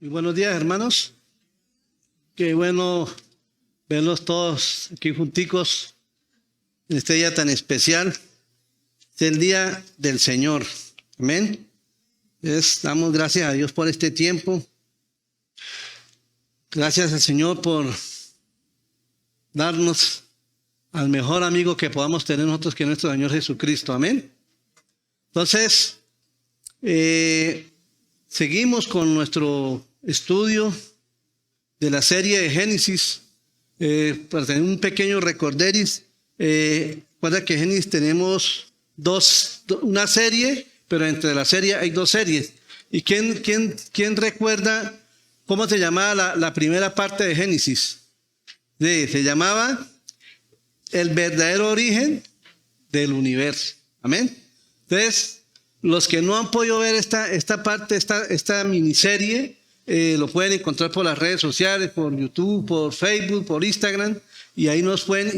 Muy buenos días, hermanos. Qué bueno verlos todos aquí junticos en este día tan especial. Es el día del Señor. Amén. Damos gracias a Dios por este tiempo. Gracias al Señor por darnos al mejor amigo que podamos tener nosotros, que es nuestro Señor Jesucristo. Amén. Entonces, seguimos con nuestro estudio de la serie de Génesis. Para tener un pequeño recorderis, recuerda que en Génesis tenemos una serie, pero entre la serie hay dos series. ¿Y quién recuerda cómo se llamaba la primera parte de Génesis? Se llamaba El verdadero origen del universo. Amén. Entonces, los que no han podido ver esta miniserie, lo pueden encontrar por las redes sociales, por YouTube, por Facebook, por Instagram, y ahí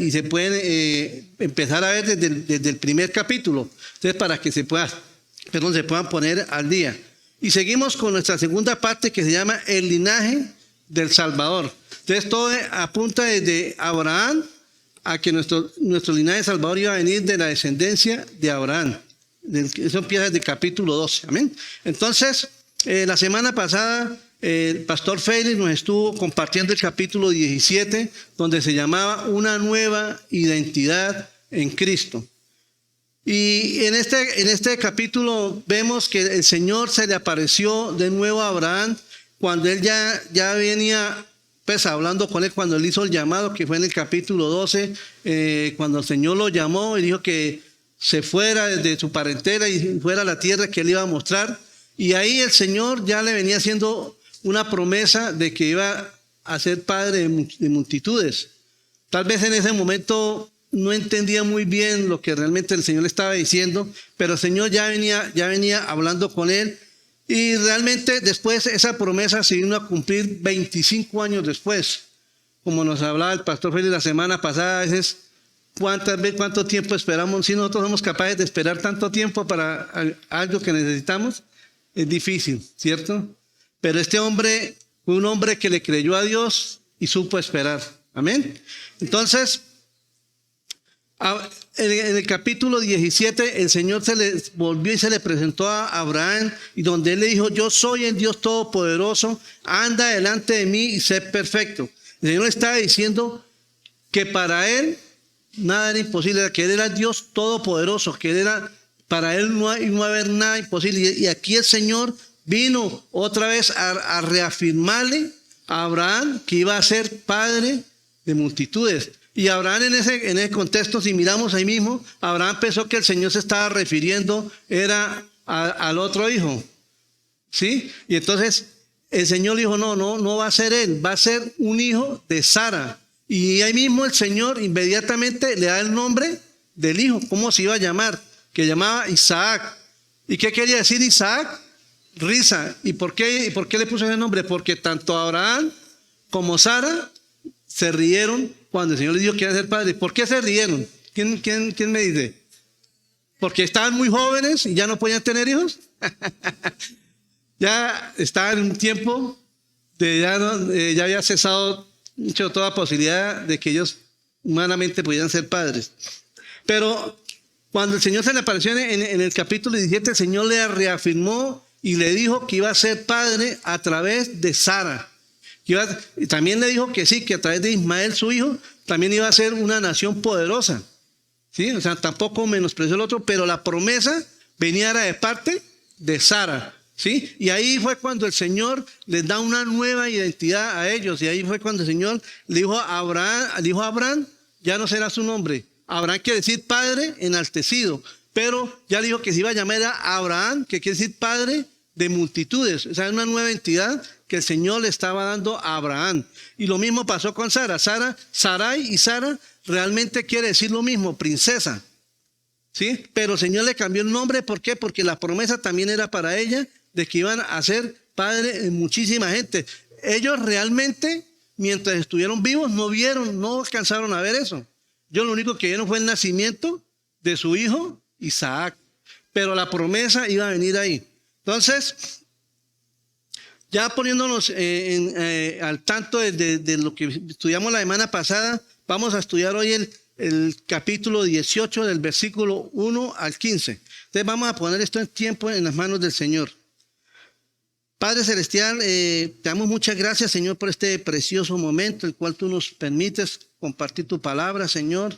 se pueden empezar a ver desde el primer capítulo. Entonces, para que se puedan poner al día. Y seguimos con nuestra segunda parte, que se llama El linaje del Salvador. Entonces, todo apunta desde Abraham a que nuestro linaje del Salvador iba a venir de la descendencia de Abraham. Eso empieza desde el capítulo 12. Amén. Entonces, la semana pasada, el pastor Félix nos estuvo compartiendo el capítulo 17, donde se llamaba Una nueva identidad en Cristo. Y en este capítulo vemos que el Señor se le apareció de nuevo a Abraham cuando él ya venía hablando con él, cuando él hizo el llamado, que fue en el capítulo 12, cuando el Señor lo llamó y dijo que se fuera desde su parentela y fuera a la tierra que él iba a mostrar. Y ahí el Señor ya le venía haciendo una promesa de que iba a ser padre de multitudes. Tal vez en ese momento no entendía muy bien lo que realmente el Señor le estaba diciendo, pero el Señor ya venía hablando con él. Y realmente después esa promesa se vino a cumplir 25 años después. Como nos hablaba el pastor Félix la semana pasada, a veces ¿cuánto tiempo esperamos? Si nosotros somos capaces de esperar tanto tiempo para algo que necesitamos, es difícil, ¿cierto? Pero este hombre fue un hombre que le creyó a Dios y supo esperar. Amén. Entonces, en el capítulo 17, el Señor se le volvió y se le presentó a Abraham, y donde él le dijo: yo soy el Dios Todopoderoso, anda delante de mí y sé perfecto. El Señor le estaba diciendo que para él nada era imposible, que él era Dios Todopoderoso, para él no iba a haber nada imposible. Y aquí el Señor vino otra vez a reafirmarle a Abraham que iba a ser padre de multitudes. Y Abraham en ese contexto, si miramos ahí mismo, Abraham pensó que el Señor se estaba refiriendo era al otro hijo, ¿sí? Y entonces el Señor dijo: no va a ser él, va a ser un hijo de Sara. Y ahí mismo el Señor inmediatamente le da el nombre del hijo, cómo se iba a llamar, que llamaba Isaac. ¿Y qué quería decir Isaac? Risa. ¿Y por qué le puso ese nombre? Porque tanto Abraham como Sara se rieron cuando el Señor les dijo que iba a ser padre. ¿Por qué se rieron? ¿Quién me dice? ¿Porque estaban muy jóvenes y ya no podían tener hijos? Ya estaban en un tiempo ya había cesado toda posibilidad de que ellos humanamente pudieran ser padres. Pero cuando el Señor se le apareció en el capítulo 17, el Señor le reafirmó y le dijo que iba a ser padre a través de Sara. Y también le dijo que sí, que a través de Ismael, su hijo, también iba a ser una nación poderosa. ¿Sí? O sea, tampoco menospreció el otro, pero la promesa venía de parte de Sara. ¿Sí? Y ahí fue cuando el Señor les da una nueva identidad a ellos. Y ahí fue cuando el Señor le dijo a Abraham, ya no será su nombre. Abraham quiere decir padre enaltecido, pero ya le dijo que se iba a llamar a Abraham, que quiere decir padre de multitudes. O sea, una nueva entidad que el Señor le estaba dando a Abraham. Y lo mismo pasó con Sara. Sarai y Sara realmente quiere decir lo mismo, princesa. ¿Sí? Pero el Señor le cambió el nombre. ¿Por qué? Porque la promesa también era para ella de que iban a ser padre de muchísima gente. Ellos realmente, mientras estuvieron vivos, no alcanzaron a ver eso. Ellos lo único que vieron fue el nacimiento de su hijo Isaac. Pero la promesa iba a venir ahí. Entonces, Ya poniéndonos al tanto de lo que estudiamos la semana pasada, vamos a estudiar hoy el capítulo 18 del versículo 1 al 15. Entonces vamos a poner esto en tiempo en las manos del Señor. Padre Celestial, te damos muchas gracias, Señor, por este precioso momento, el cual tú nos permites compartir tu palabra, Señor.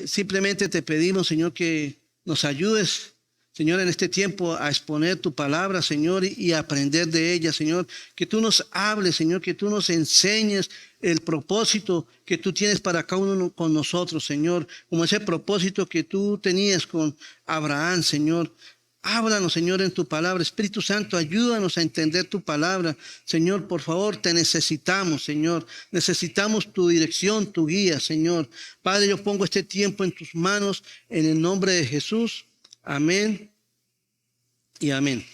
Simplemente te pedimos, Señor, que nos ayudes, Señor, en este tiempo a exponer tu palabra, Señor, y aprender de ella, Señor. Que tú nos hables, Señor, que tú nos enseñes el propósito que tú tienes para cada uno con nosotros, Señor. Como ese propósito que tú tenías con Abraham, Señor. Háblanos, Señor, en tu palabra. Espíritu Santo, ayúdanos a entender tu palabra. Señor, por favor, te necesitamos, Señor. Necesitamos tu dirección, tu guía, Señor. Padre, yo pongo este tiempo en tus manos, en el nombre de Jesús. Amén y amén.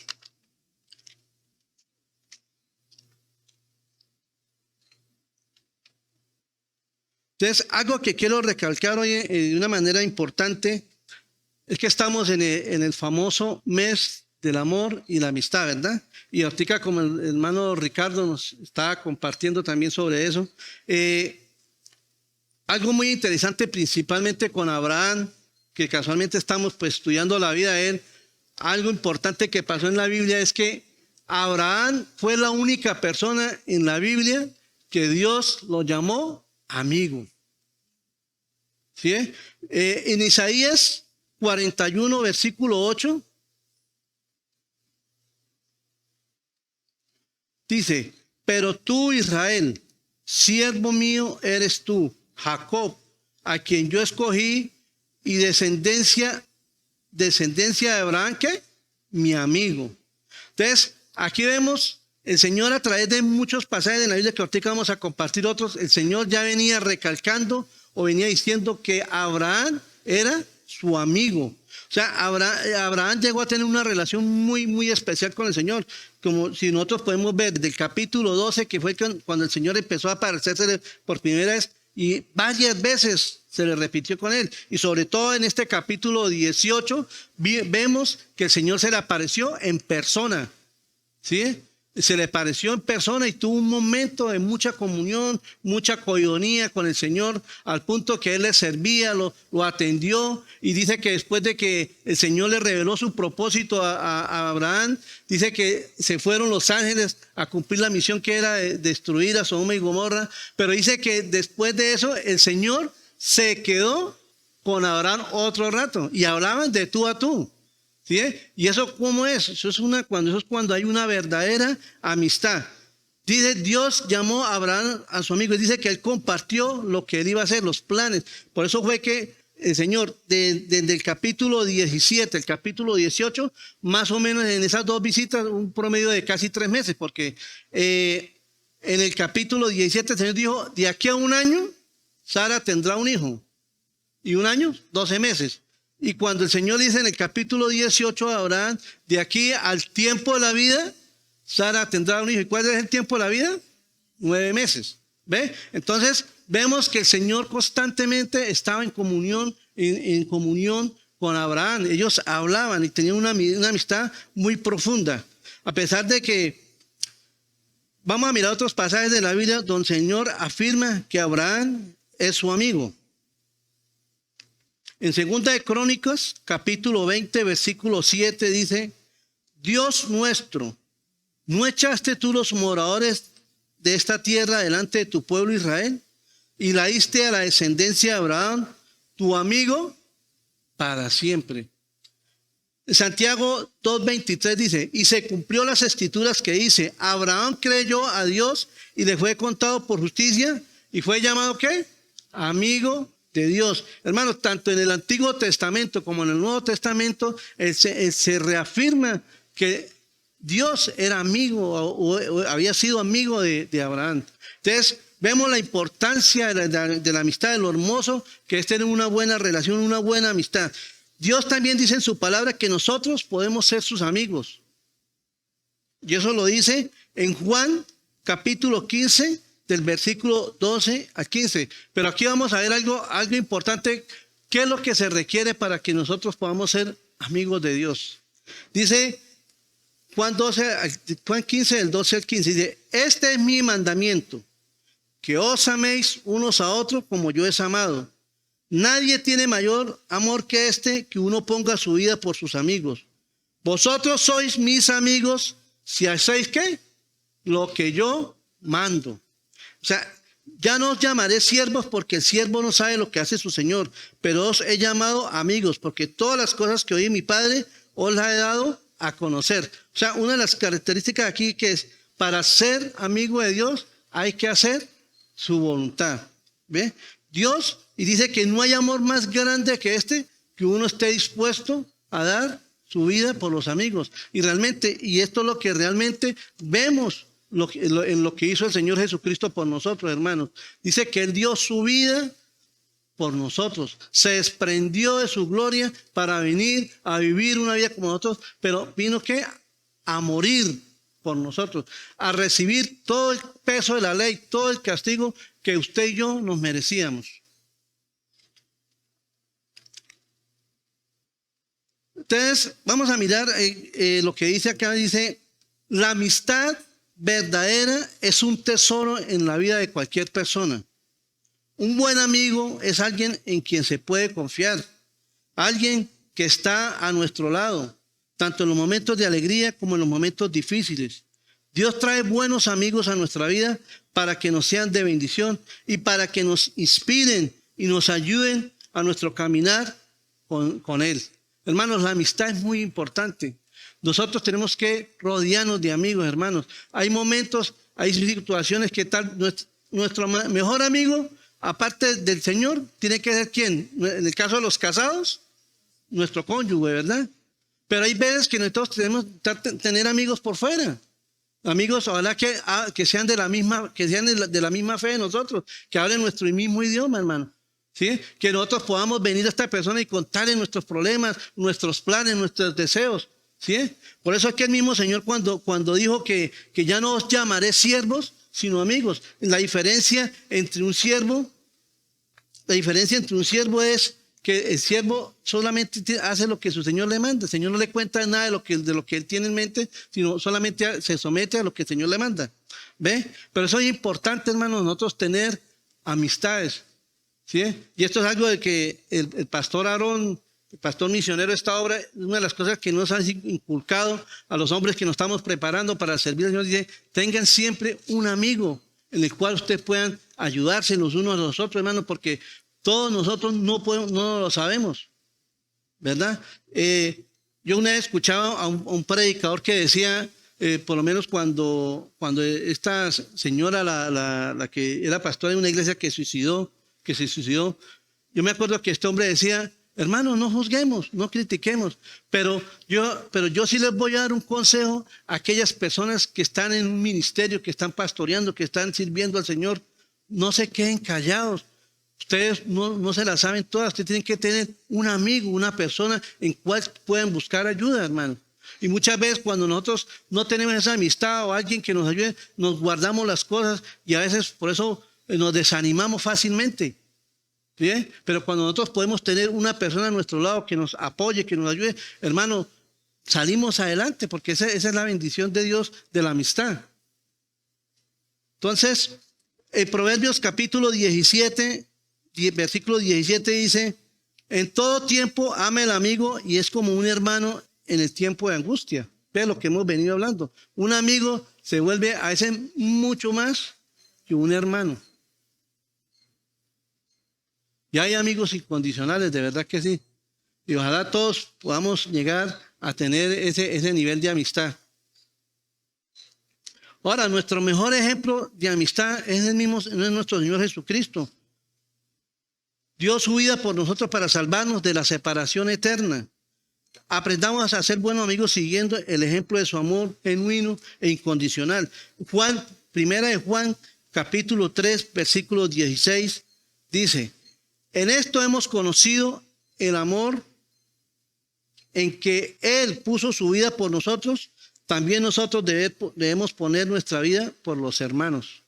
Entonces, algo que quiero recalcar hoy de una manera importante es que estamos en el famoso mes del amor y la amistad, ¿verdad? Y ahorita, como el hermano Ricardo nos estaba compartiendo también sobre eso, algo muy interesante principalmente con Abraham, que casualmente estamos pues estudiando la vida de él. Algo importante que pasó en la Biblia es que Abraham fue la única persona en la Biblia que Dios lo llamó amigo. ¿Sí? En Isaías 41, versículo 8, dice: pero tú, Israel, siervo mío eres tú, Jacob, a quien yo escogí, y descendencia de Abraham, ¿qué? Mi amigo. Entonces, aquí vemos el Señor a través de muchos pasajes de la Biblia, que ahorita vamos a compartir otros. El Señor ya venía recalcando o venía diciendo que Abraham era su amigo. O sea, Abraham llegó a tener una relación muy, muy especial con el Señor. Como si nosotros podemos ver desde el capítulo 12, que fue cuando el Señor empezó a aparecerse por primera vez, y varias veces se le repitió con él. Y sobre todo en este capítulo 18, vemos que el Señor se le apareció en persona. ¿Sí? Se le apareció en persona y tuvo un momento de mucha comunión, mucha coinonía con el Señor, al punto que él le servía, lo atendió, y dice que después de que el Señor le reveló su propósito a Abraham, dice que se fueron los ángeles a cumplir la misión que era de destruir a Sodoma y Gomorra, pero dice que después de eso el Señor se quedó con Abraham otro rato y hablaban de tú a tú. ¿Sí? ¿Y eso cómo es? Eso es cuando hay una verdadera amistad. Dice, Dios llamó a Abraham a su amigo y dice que él compartió lo que él iba a hacer, los planes. Por eso fue que el Señor, desde el capítulo 17, el capítulo 18, más o menos en esas dos visitas, un promedio de casi 3 meses, porque en el capítulo 17 el Señor dijo, de aquí a 1 año, Sara tendrá un hijo. Y 1 año, 12 meses. Y cuando el Señor dice en el capítulo 18 a Abraham, de aquí al tiempo de la vida, Sara tendrá un hijo. ¿Y cuál es el tiempo de la vida? 9 meses. ¿Ve? Entonces vemos que el Señor constantemente estaba en comunión con Abraham. Ellos hablaban y tenían una amistad muy profunda. A pesar de que, vamos a mirar otros pasajes de la Biblia donde el Señor afirma que Abraham es su amigo. En 2 de Crónicas, capítulo 20, versículo 7, dice: Dios nuestro, ¿no echaste tú los moradores de esta tierra delante de tu pueblo Israel? Y la diste a la descendencia de Abraham, tu amigo, para siempre. Santiago 2:23 dice: y se cumplió las escrituras que dice, Abraham creyó a Dios y le fue contado por justicia y fue llamado ¿qué? Amigo de Dios. Hermanos, tanto en el Antiguo Testamento como en el Nuevo Testamento se reafirma que Dios era amigo o había sido amigo de Abraham. Entonces vemos la importancia de la amistad, de lo hermoso que es tener una buena relación, una buena amistad. Dios también dice en su palabra que nosotros podemos ser sus amigos. Y eso lo dice en Juan capítulo 15, del versículo 12 al 15. Pero aquí vamos a ver algo importante. ¿Qué es lo que se requiere para que nosotros podamos ser amigos de Dios? Dice Juan 15, del 12 al 15, dice, este es mi mandamiento, que os améis unos a otros como yo os amado. Nadie tiene mayor amor que este, que uno ponga su vida por sus amigos. Vosotros sois mis amigos si hacéis ¿qué? Lo que yo mando. O sea, ya no os llamaré siervos porque el siervo no sabe lo que hace su señor, pero os he llamado amigos porque todas las cosas que oí mi Padre os las he dado a conocer. O sea, una de las características aquí que es, para ser amigo de Dios hay que hacer su voluntad. ¿Ve? Dios, y dice que no hay amor más grande que este, que uno esté dispuesto a dar su vida por los amigos. Y realmente, y esto es lo que realmente vemos en lo que hizo el Señor Jesucristo por nosotros, hermanos. Dice que Él dio su vida por nosotros, se desprendió de su gloria para venir a vivir una vida como nosotros, pero vino ¿qué? A morir por nosotros, a recibir todo el peso de la ley, todo el castigo que usted y yo nos merecíamos. Entonces, vamos a mirar lo que dice acá, dice, la amistad verdadera es un tesoro en la vida de cualquier persona. Un buen amigo es alguien en quien se puede confiar, alguien que está a nuestro lado, tanto en los momentos de alegría como en los momentos difíciles. Dios trae buenos amigos a nuestra vida para que nos sean de bendición y para que nos inspiren y nos ayuden a nuestro caminar con Él. Hermanos, la amistad es muy importante. Nosotros tenemos que rodearnos de amigos, hermanos. Hay momentos, hay situaciones que tal, nuestro mejor amigo, aparte del Señor, tiene que ser ¿quién? En el caso de los casados, nuestro cónyuge, ¿verdad? Pero hay veces que nosotros tenemos que tener amigos por fuera. Amigos, ojalá que sean de la misma fe de nosotros, que hablen nuestro mismo idioma, hermano. ¿Sí? Que nosotros podamos venir a esta persona y contarle nuestros problemas, nuestros planes, nuestros deseos. ¿Sí? Por eso es que el mismo Señor cuando dijo que ya no os llamaré siervos, sino amigos. La diferencia entre un siervo es que el siervo solamente hace lo que su Señor le manda. El Señor no le cuenta nada de lo que él tiene en mente, sino solamente se somete a lo que el Señor le manda. ¿Ve? Pero eso es importante, hermanos, nosotros tener amistades. ¿Sí? Y esto es algo de que el pastor Aarón, el pastor misionero de esta obra, una de las cosas que nos han inculcado a los hombres que nos estamos preparando para servir al Señor, dice, tengan siempre un amigo en el cual ustedes puedan ayudarse los unos a los otros, hermanos, porque todos nosotros no lo sabemos, ¿verdad? Yo una vez escuchaba a un predicador que decía, por lo menos cuando esta señora, la que era pastora de una iglesia que se suicidó, yo me acuerdo que este hombre decía, hermanos, no juzguemos, no critiquemos, pero yo sí les voy a dar un consejo a aquellas personas que están en un ministerio, que están pastoreando, que están sirviendo al Señor, no se queden callados. Ustedes no se la saben todas, ustedes tienen que tener un amigo, una persona en cual pueden buscar ayuda, hermano. Y muchas veces cuando nosotros no tenemos esa amistad o alguien que nos ayude, nos guardamos las cosas y a veces por eso nos desanimamos fácilmente. ¿Sí? Pero cuando nosotros podemos tener una persona a nuestro lado que nos apoye, que nos ayude, hermano, salimos adelante porque esa es la bendición de Dios de la amistad. Entonces, en Proverbios capítulo 17, versículo 17 dice, en todo tiempo ama el amigo y es como un hermano en el tiempo de angustia. Ve lo que hemos venido hablando. Un amigo se vuelve a veces mucho más que un hermano. Y hay amigos incondicionales, de verdad que sí. Y ojalá todos podamos llegar a tener ese nivel de amistad. Ahora, nuestro mejor ejemplo de amistad es nuestro Señor Jesucristo. Dio su vida por nosotros para salvarnos de la separación eterna. Aprendamos a ser buenos amigos siguiendo el ejemplo de su amor genuino e incondicional. Primera de Juan, capítulo 3, versículo 16, dice, en esto hemos conocido el amor en que Él puso su vida por nosotros, también nosotros debemos poner nuestra vida por los hermanos.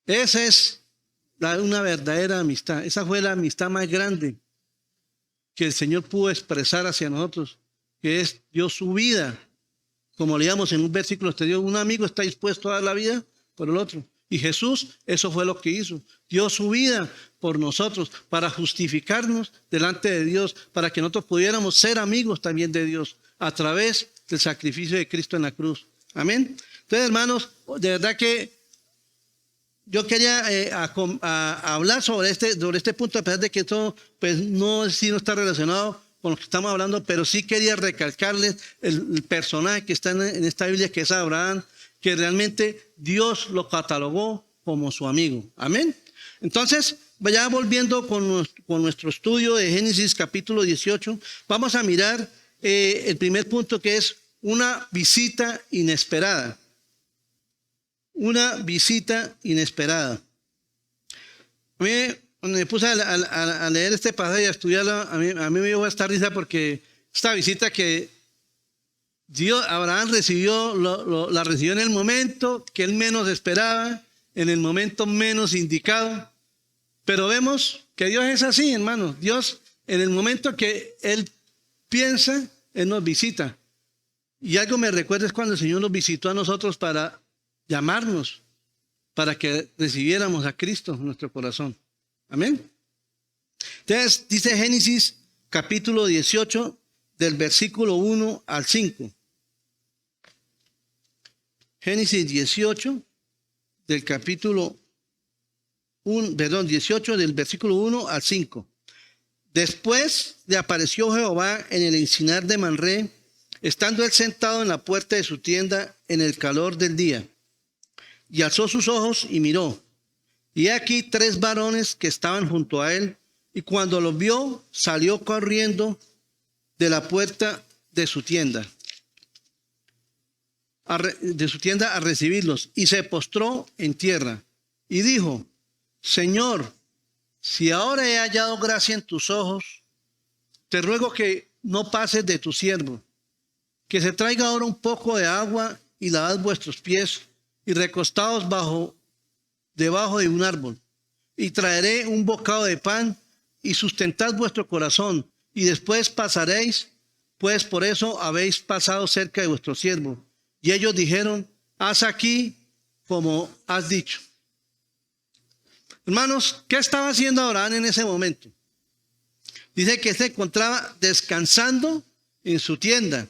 Esa es una verdadera amistad. Esa fue la amistad más grande que el Señor pudo expresar hacia nosotros, que es dio su vida Como leíamos en un versículo anterior, un amigo está dispuesto a dar la vida por el otro. Y Jesús, eso fue lo que hizo. Dio su vida por nosotros para justificarnos delante de Dios, para que nosotros pudiéramos ser amigos también de Dios a través del sacrificio de Cristo en la cruz. Amén. Entonces, hermanos, de verdad que yo quería hablar sobre este punto, a pesar de que esto pues, no está relacionado con lo que estamos hablando, pero sí quería recalcarles el personaje que está en esta Biblia, que es Abraham, que realmente Dios lo catalogó como su amigo. Amén. Entonces, ya volviendo con nuestro estudio de Génesis capítulo 18, vamos a mirar el primer punto, que es una visita inesperada. Una visita inesperada. A mí, cuando me puse a leer este pasaje y a estudiarlo, a mí me dio esta risa, porque esta visita que Abraham recibió, la recibió en el momento que él menos esperaba, en el momento menos indicado. Pero vemos que Dios es así, hermanos. Dios, en el momento que Él piensa, Él nos visita. Y algo me recuerda es cuando el Señor nos visitó a nosotros para llamarnos, para que recibiéramos a Cristo en nuestro corazón. Amén. Entonces, dice Génesis capítulo 18, del versículo 1 al 5. Génesis 18, del capítulo 18, del versículo 1 al 5. Después le apareció Jehová en el encinar de Manré, estando él sentado en la puerta de su tienda en el calor del día. Y alzó sus ojos y miró. Y aquí 3 varones que estaban junto a él, y cuando los vio, salió corriendo de la puerta de su tienda a recibirlos, y se postró en tierra, y dijo: Señor, si ahora he hallado gracia en tus ojos, te ruego que no pases de tu siervo, que se traiga ahora un poco de agua y lavad vuestros pies y recostaos debajo de un árbol, y traeré un bocado de pan y sustentad vuestro corazón, y después pasaréis, pues por eso habéis pasado cerca de vuestro siervo. Y ellos dijeron: haz aquí como has dicho. Hermanos, ¿qué estaba haciendo Abraham en ese momento? Dice que se encontraba descansando en su tienda.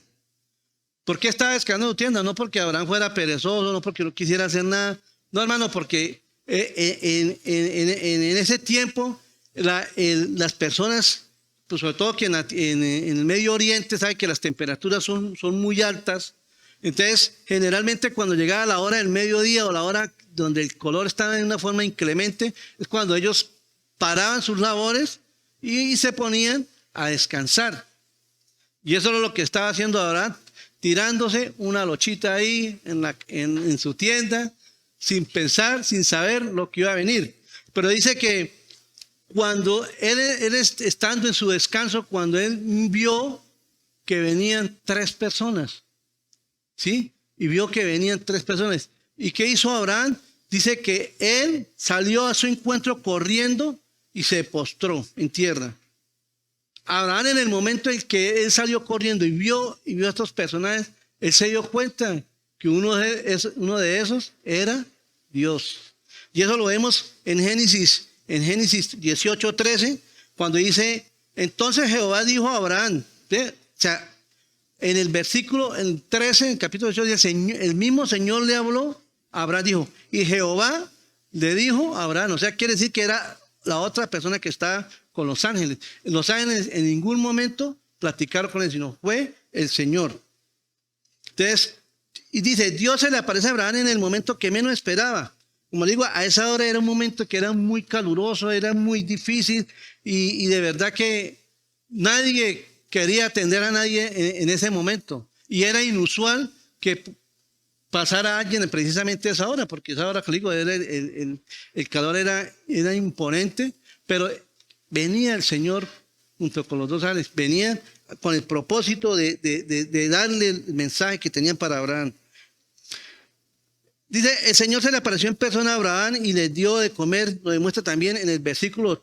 ¿Por qué estaba descansando en su tienda? No porque Abraham fuera perezoso, no porque no quisiera hacer nada. No, hermano, porque en ese tiempo las personas, pues sobre todo que en el Medio Oriente, saben que las temperaturas son muy altas. Entonces, generalmente cuando llegaba la hora del mediodía o la hora donde el color estaba en una forma inclemente, es cuando ellos paraban sus labores y se ponían a descansar. Y eso es lo que estaba haciendo Abraham, tirándose una lochita ahí en su tienda, sin pensar, sin saber lo que iba a venir. Pero dice que cuando él estando en su descanso, cuando él vio que venían 3 personas, ¿sí? Y vio que venían 3 personas. ¿Y qué hizo Abraham? Dice que él salió a su encuentro corriendo y se postró en tierra. Abraham, en el momento en que él salió corriendo y vio a estos personajes, él se dio cuenta que uno de esos era Dios. Y eso lo vemos en Génesis 18:13, cuando dice: entonces Jehová dijo a Abraham, ¿sí? O sea, en el versículo 13, en el capítulo 18, el mismo Señor le habló a Abraham, dijo, y Jehová le dijo a Abraham. O sea, quiere decir que era la otra persona que estaba con los ángeles. Los ángeles en ningún momento platicaron con él, sino fue el Señor. Entonces, y dice, Dios se le aparece a Abraham en el momento que menos esperaba. Como digo, a esa hora era un momento que era muy caluroso, era muy difícil, y de verdad que nadie quería atender a nadie en ese momento. Y era inusual que pasara alguien precisamente a esa hora, porque esa hora, digo, el calor era imponente, pero venía el Señor junto con los 2 ángeles, venían con el propósito de darle el mensaje que tenían para Abraham. Dice, el Señor se le apareció en persona a Abraham y le dio de comer. Lo demuestra también en el versículo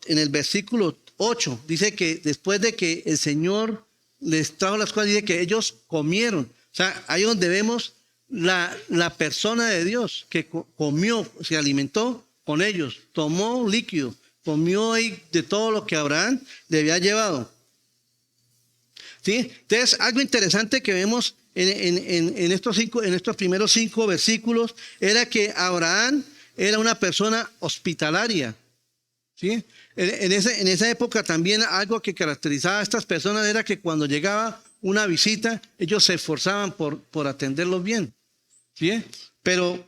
8. Dice que después de que el Señor les trajo las cosas, dice que ellos comieron. O sea, ahí donde vemos la persona de Dios que comió, se alimentó con ellos, tomó líquido, comió de todo lo que Abraham le había llevado. ¿Sí? Entonces, algo interesante que vemos en estos primeros 5 versículos era que Abraham era una persona hospitalaria. ¿Sí? En esa época también algo que caracterizaba a estas personas era que cuando llegaba una visita, ellos se esforzaban por atenderlos bien. ¿Sí? Pero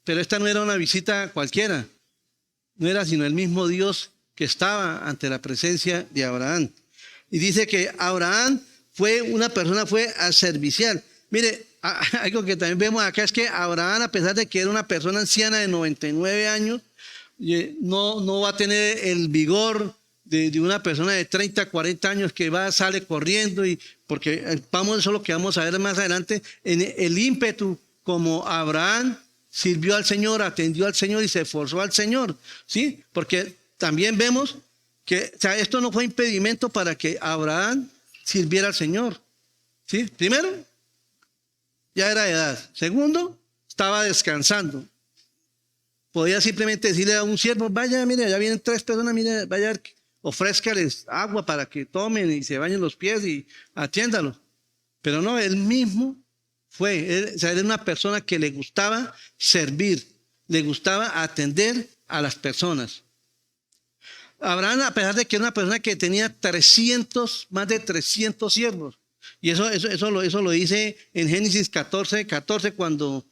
esta no era una visita cualquiera, no era sino el mismo Dios que estaba ante la presencia de Abraham. Y dice que Abraham fue servicial. Mire, algo que también vemos acá es que Abraham, a pesar de que era una persona anciana de 99 años, no va a tener el vigor de una persona de 30, 40 años que sale corriendo, porque eso es lo que vamos a ver más adelante, en el ímpetu como Abraham sirvió al Señor, atendió al Señor y se esforzó al Señor, ¿sí? Porque también vemos que esto no fue impedimento para que Abraham sirviera al Señor, ¿sí? Primero, ya era de edad. Segundo, estaba descansando. Podía simplemente decirle a un siervo, vaya, mire, ya vienen 3 personas, mire, vaya, ofrézcales agua para que tomen y se bañen los pies y atiéndalo. Pero no, él mismo era una persona que le gustaba servir, le gustaba atender a las personas. Abraham, a pesar de que era una persona que tenía más de 300 siervos, y eso lo dice en Génesis 14, cuando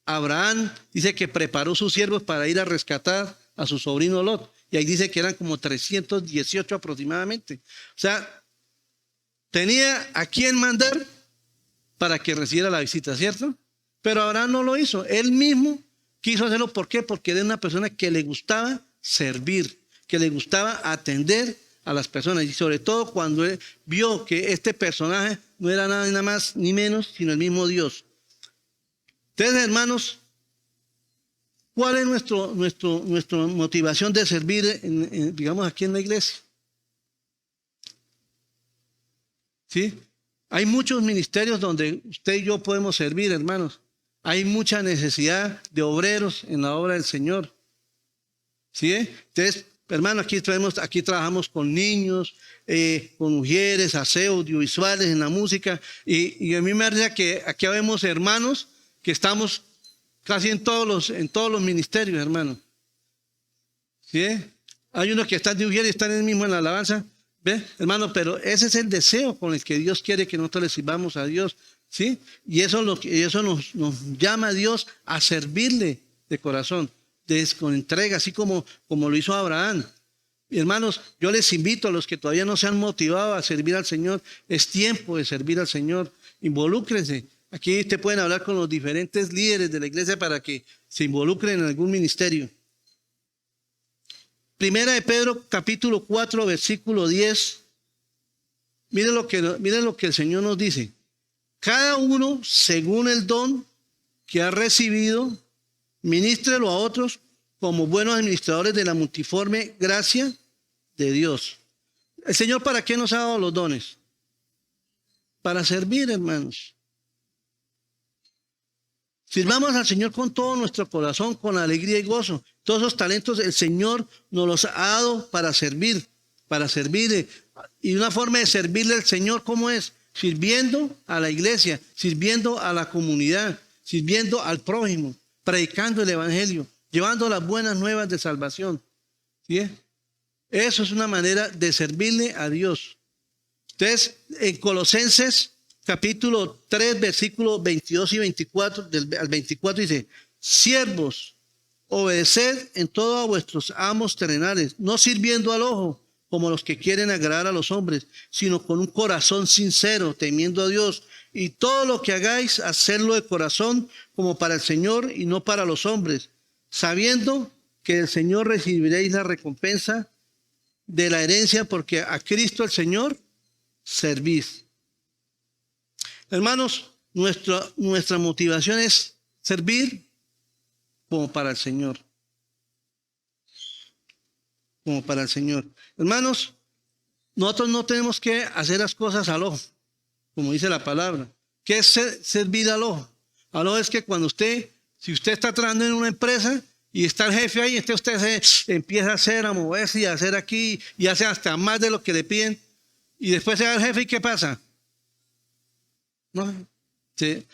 Abraham dice que preparó sus siervos para ir a rescatar a su sobrino Lot, y ahí dice que eran como 318 aproximadamente. O sea, tenía a quién mandar para que recibiera la visita, ¿cierto? Pero Abraham no lo hizo, él mismo quiso hacerlo. ¿Por qué? Porque era una persona que le gustaba servir, que le gustaba atender a las personas, y sobre todo cuando él vio que este personaje no era nada más ni menos sino el mismo Dios. Entonces, hermanos, ¿cuál es nuestra motivación de servir, digamos, aquí en la iglesia? ¿Sí? Hay muchos ministerios donde usted y yo podemos servir, hermanos. Hay mucha necesidad de obreros en la obra del Señor. ¿Sí? Entonces, hermano, aquí trabajamos con niños, con mujeres, aseo, audiovisuales, en la música. Y a mí me parece que aquí vemos hermanos que estamos casi en todos los ministerios, hermano. ¿Sí? Hay unos que están de mujer y están mismo en la alabanza. ¿Ve? Hermano, pero ese es el deseo con el que Dios quiere que nosotros le sirvamos a Dios. ¿Sí? Y eso nos llama a Dios a servirle de corazón, con entrega, así como lo hizo Abraham. Y hermanos, yo les invito a los que todavía no se han motivado a servir al Señor, es tiempo de servir al Señor. Involúcrense. Aquí te pueden hablar con los diferentes líderes de la iglesia para que se involucren en algún ministerio. Primera de Pedro, capítulo 4, versículo 10. Miren lo que el Señor nos dice. Cada uno, según el don que ha recibido, ministrelo a otros como buenos administradores de la multiforme gracia de Dios. ¿El Señor para qué nos ha dado los dones? Para servir, hermanos. Sirvamos al Señor con todo nuestro corazón, con alegría y gozo. Todos esos talentos el Señor nos los ha dado para servir. Y una forma de servirle al Señor, ¿cómo es? Sirviendo a la iglesia, sirviendo a la comunidad, sirviendo al prójimo, predicando el evangelio, llevando las buenas nuevas de salvación. ¿Sí? Eso es una manera de servirle a Dios. Entonces, en Colosenses capítulo 3, versículos 22 y 24, al 24 dice: siervos, obedeced en todo a vuestros amos terrenales, no sirviendo al ojo, como los que quieren agradar a los hombres, sino con un corazón sincero, temiendo a Dios. Y todo lo que hagáis, hacedlo de corazón, como para el Señor y no para los hombres, sabiendo que del Señor recibiréis la recompensa de la herencia, porque a Cristo el Señor servís. Hermanos, nuestra motivación es servir como para el Señor. Como para el Señor. Hermanos, nosotros no tenemos que hacer las cosas al ojo, como dice la palabra, ¿Qué es servir al ojo? Al ojo es que cuando si usted está trabajando en una empresa y está el jefe ahí, entonces usted se empieza a hacer, a moverse y a hacer aquí y hace hasta más de lo que le piden. Y después se va el jefe y ¿qué pasa? No. Sí.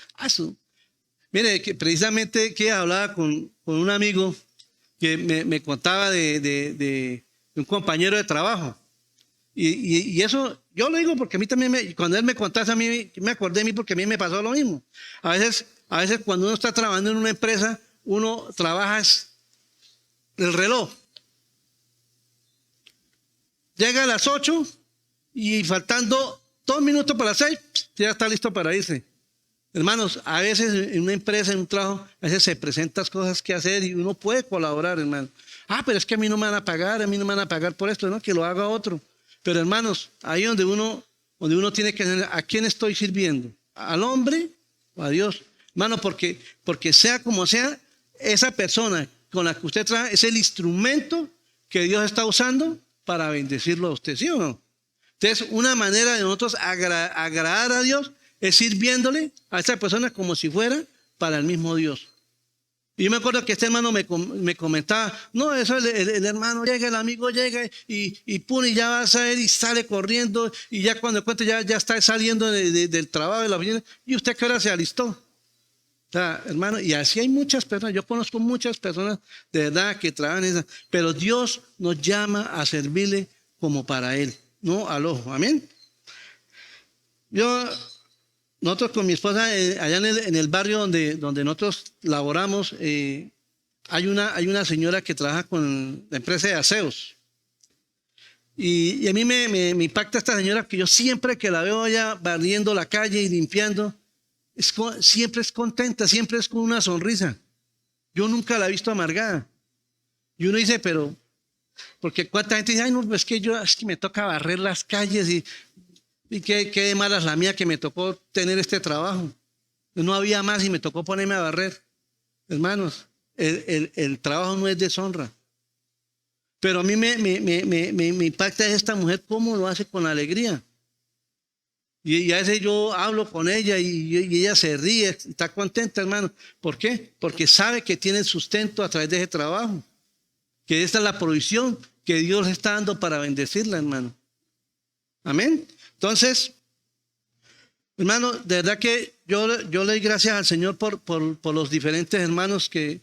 Mire, que precisamente que hablaba con un amigo que me contaba de un compañero de trabajo. Y eso, yo lo digo porque a mí también, cuando él me contaba, a mí me acordé de mí porque a mí me pasó lo mismo. A veces cuando uno está trabajando en una empresa, uno trabaja el reloj. Llega a las 8 y faltando 2 minutos para las 6, ya está listo para irse. Hermanos, a veces en una empresa, en un trabajo, a veces se presentan cosas que hacer y uno puede colaborar, hermano. Pero es que a mí no me van a pagar por esto, ¿no? Que lo haga otro. Pero hermanos, ahí donde uno tiene que saber a quién estoy sirviendo, al hombre o a Dios. Hermano, porque sea como sea, esa persona con la que usted trabaja es el instrumento que Dios está usando para bendecirlo a usted, ¿sí o no? Entonces, una manera de nosotros agradar a Dios es sirviéndole a esa persona como si fuera para el mismo Dios. Y yo me acuerdo que este hermano me comentaba, no, eso el hermano llega, el amigo llega y pum, y ya va a salir y sale corriendo y ya cuando cuenta ya está saliendo del trabajo, de la oficina. ¿Y usted qué hora se alistó? O sea, hermano, y así hay muchas personas, yo conozco muchas personas de verdad que trabajan en esa, pero Dios nos llama a servirle como para Él, no al ojo, amén. Nosotros con mi esposa, allá en el barrio donde nosotros laboramos, hay una señora que trabaja con la empresa de aseos. Y a mí me impacta esta señora, que yo siempre que la veo allá barriendo la calle y limpiando, siempre es contenta, siempre es con una sonrisa. Yo nunca la he visto amargada. Y uno dice, pero, porque cuánta gente dice, ay, no, es que me toca barrer las calles y qué de malas la mía que me tocó tener este trabajo. No había más y me tocó ponerme a barrer. Hermanos, el trabajo no es deshonra. Pero a mí me impacta esta mujer cómo lo hace con alegría. Y a veces yo hablo con ella y ella se ríe, está contenta, hermano. ¿Por qué? Porque sabe que tiene el sustento a través de ese trabajo. Que esta es la provisión que Dios le está dando para bendecirla, hermano. Amén. Entonces, hermano, de verdad que yo le doy gracias al Señor por los diferentes hermanos que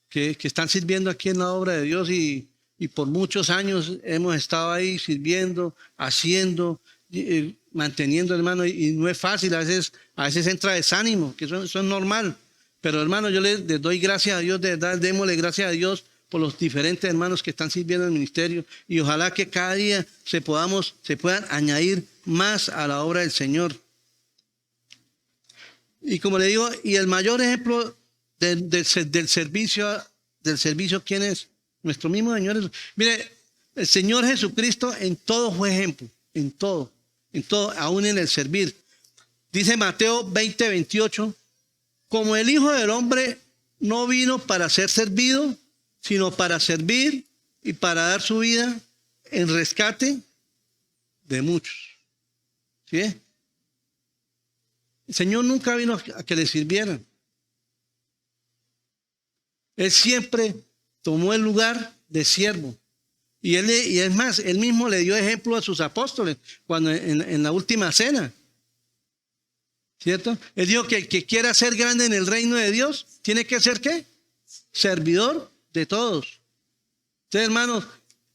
están sirviendo aquí en la obra de Dios y por muchos años hemos estado ahí sirviendo, haciendo, manteniendo, hermano, y no es fácil, a veces entra desánimo, que eso es normal. Pero, hermano, yo les doy gracias a Dios, de verdad, démosle gracias a Dios por los diferentes hermanos que están sirviendo en el ministerio y ojalá que cada día se puedan añadir más a la obra del Señor. Y como le digo, y el mayor ejemplo del servicio, ¿quién es? Nuestro mismo Señor. Mire, el Señor Jesucristo en todo fue ejemplo, en todo, aún en el servir. Dice Mateo 20:28, como el Hijo del Hombre no vino para ser servido, sino para servir y para dar su vida en rescate de muchos. ¿Sí? El Señor nunca vino a que le sirvieran. Él siempre tomó el lugar de siervo. Y es más, él mismo le dio ejemplo a sus apóstoles cuando en la última cena. ¿Cierto? Él dijo que el que quiera ser grande en el reino de Dios tiene que ser ¿qué? Servidor de todos. Entonces, hermanos,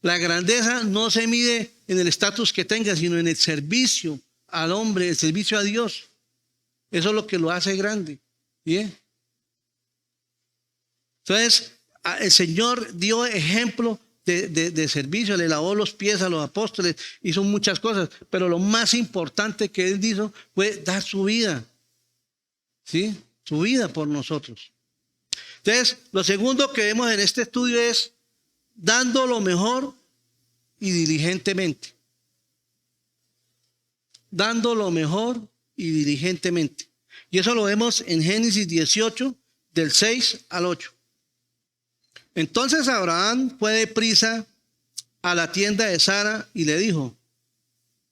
la grandeza no se mide en el estatus que tenga, sino en el servicio al hombre, el servicio a Dios. Eso es lo que lo hace grande. ¿Bien? Entonces, el Señor dio ejemplo de servicio, le lavó los pies a los apóstoles, hizo muchas cosas, pero lo más importante que Él hizo fue dar su vida. ¿Sí? Su vida por nosotros. Entonces, lo segundo que vemos en este estudio es dando lo mejor y diligentemente. Dando lo mejor y diligentemente. Y eso lo vemos en Génesis 18, del 6 al 8. Entonces Abraham fue deprisa a la tienda de Sara y le dijo,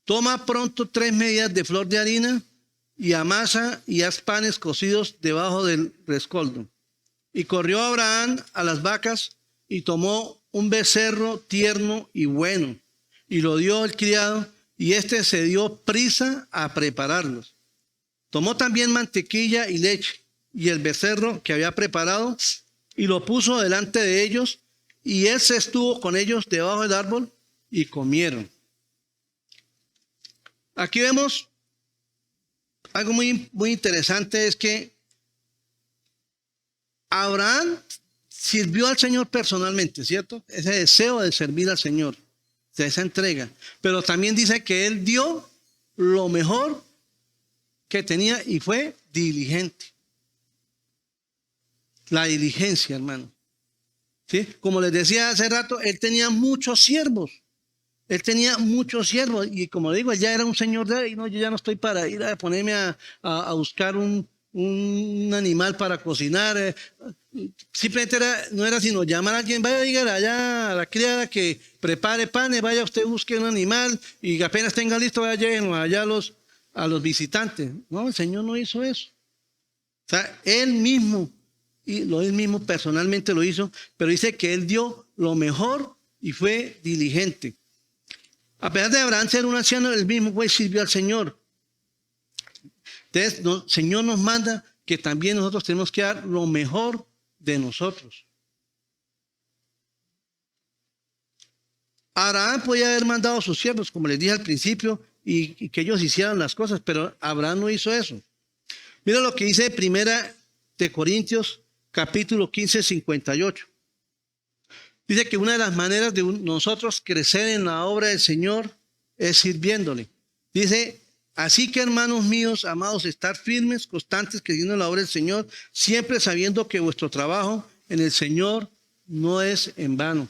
toma pronto 3 medidas de flor de harina, y amasa y haz panes cocidos debajo del rescoldo. Y corrió Abraham a las vacas y tomó un becerro tierno y bueno y lo dio al criado y éste se dio prisa a prepararlos. Tomó también mantequilla y leche y el becerro que había preparado y lo puso delante de ellos y él se estuvo con ellos debajo del árbol y comieron. Aquí vemos algo muy, muy interesante, es que Abraham sirvió al Señor personalmente, ¿cierto? Ese deseo de servir al Señor, de esa entrega. Pero también dice que él dio lo mejor que tenía y fue diligente. La diligencia, hermano. ¿Sí? Como les decía hace rato, él tenía muchos siervos. Él tenía muchos siervos y como digo, él ya era un señor de, no, yo ya no estoy para ir a ponerme a buscar un animal para cocinar. Simplemente no era sino llamar a alguien, vaya, dígale allá a la criada que prepare panes, vaya usted busque un animal y apenas tenga listo, vaya, llévenlo allá a los visitantes. No, el Señor no hizo eso. O sea, él mismo personalmente lo hizo, pero dice que él dio lo mejor y fue diligente. A pesar de Abraham ser un anciano, él mismo fue y sirvió al Señor. Entonces, el Señor nos manda que también nosotros tenemos que dar lo mejor de nosotros. Abraham podía haber mandado a sus siervos, como les dije al principio, y que ellos hicieran las cosas, pero Abraham no hizo eso. Mira lo que dice Primera de Corintios, capítulo 15, 58. Dice que una de las maneras de nosotros crecer en la obra del Señor es sirviéndole. Dice, así que hermanos míos, amados, estar firmes, constantes, creyendo en la obra del Señor, siempre sabiendo que vuestro trabajo en el Señor no es en vano.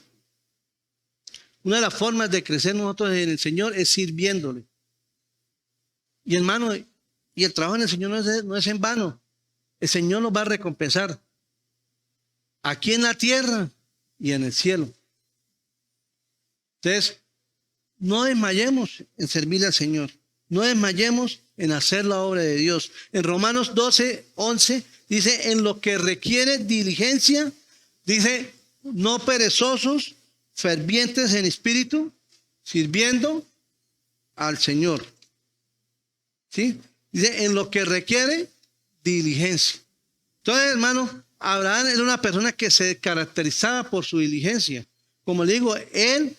Una de las formas de crecer nosotros en el Señor es sirviéndole. Y hermano, y el trabajo en el Señor no es en vano. El Señor nos va a recompensar. Aquí en la tierra y en el cielo. Entonces, no desmayemos en servirle al Señor. No desmayemos en hacer la obra de Dios. En Romanos 12, 11, dice, en lo que requiere diligencia, dice, no perezosos, fervientes en espíritu, sirviendo al Señor. ¿Sí? Dice, en lo que requiere diligencia. Entonces, hermano, Abraham era una persona que se caracterizaba por su diligencia. Como le digo, él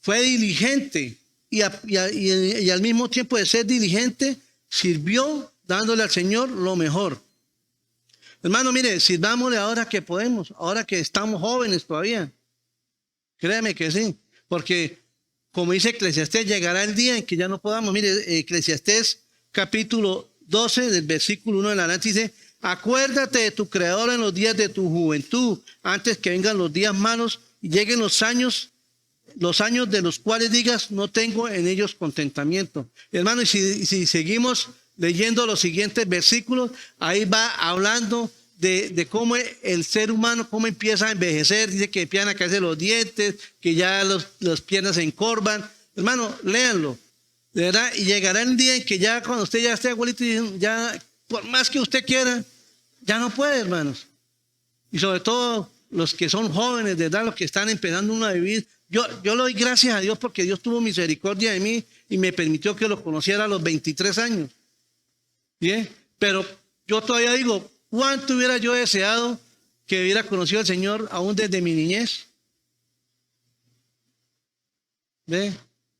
fue diligente y al mismo tiempo de ser diligente, sirvió dándole al Señor lo mejor. Hermano, mire, sirvámosle ahora que podemos, ahora que estamos jóvenes todavía. Créeme que sí, porque como dice Eclesiastés, llegará el día en que ya no podamos. Mire, Eclesiastés capítulo 12, del versículo 1 en adelante dice, acuérdate de tu Creador en los días de tu juventud, antes que vengan los días malos y lleguen los años de los cuales digas, no tengo en ellos contentamiento. Hermano, y si seguimos leyendo los siguientes versículos, ahí va hablando de cómo el ser humano, cómo empieza a envejecer, dice que empiezan a caerse los dientes, que ya las piernas se encorvan. Hermano, léanlo, de verdad, y llegará el día en que ya cuando usted ya esté abuelito, ya por más que usted quiera, ya no puede, hermanos. Y sobre todo los que son jóvenes, de edad, los que están empezando uno a vivir. Yo le doy gracias a Dios porque Dios tuvo misericordia de mí y me permitió que lo conociera a los 23 años. ¿Bien? Pero yo todavía digo, ¿cuánto hubiera yo deseado que hubiera conocido al Señor aún desde mi niñez? ¿Ve?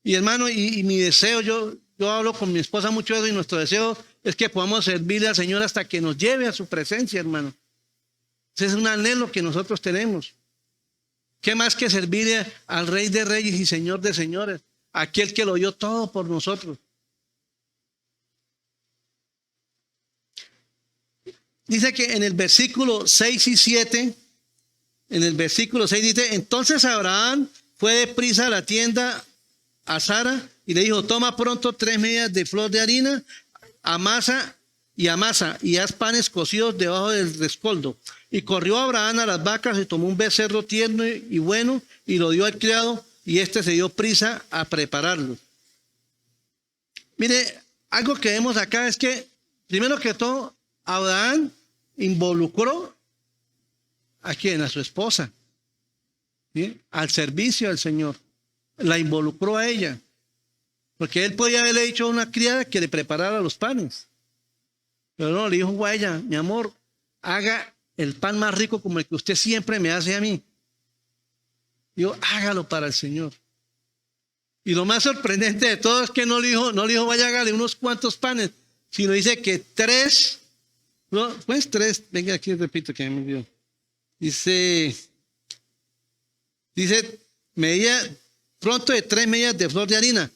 Y hermano, y mi deseo, yo hablo con mi esposa mucho de eso y nuestro deseo es que podamos servirle al Señor hasta que nos lleve a su presencia, hermano. Ese es un anhelo que nosotros tenemos. ¿Qué más que servirle al Rey de Reyes y Señor de Señores? Aquel que lo dio todo por nosotros. Dice que en el versículo 6 y 7, en el versículo 6 dice, entonces Abraham fue deprisa a la tienda a Sara y le dijo, toma pronto 3 medidas de flor de harina, amasa y haz panes cocidos debajo del rescoldo. Y corrió Abraham a las vacas y tomó un becerro tierno y bueno y lo dio al criado y éste se dio prisa a prepararlo. Mire, algo que vemos acá es que Primero que todo, Abraham involucró a quién, a su esposa, ¿sí? Al servicio del Señor. La involucró a ella. Porque él podía haberle dicho a una criada que le preparara los panes. Pero no, le dijo a ella, mi amor, haga el pan más rico como el que usted siempre me hace a mí. Digo, hágalo para el Señor. Y lo más sorprendente de todo es que no le dijo, vaya, hágale unos cuantos panes, sino dice que tres, venga aquí, repito que me dio. Dice, medida pronto de 3 medidas de flor de harina,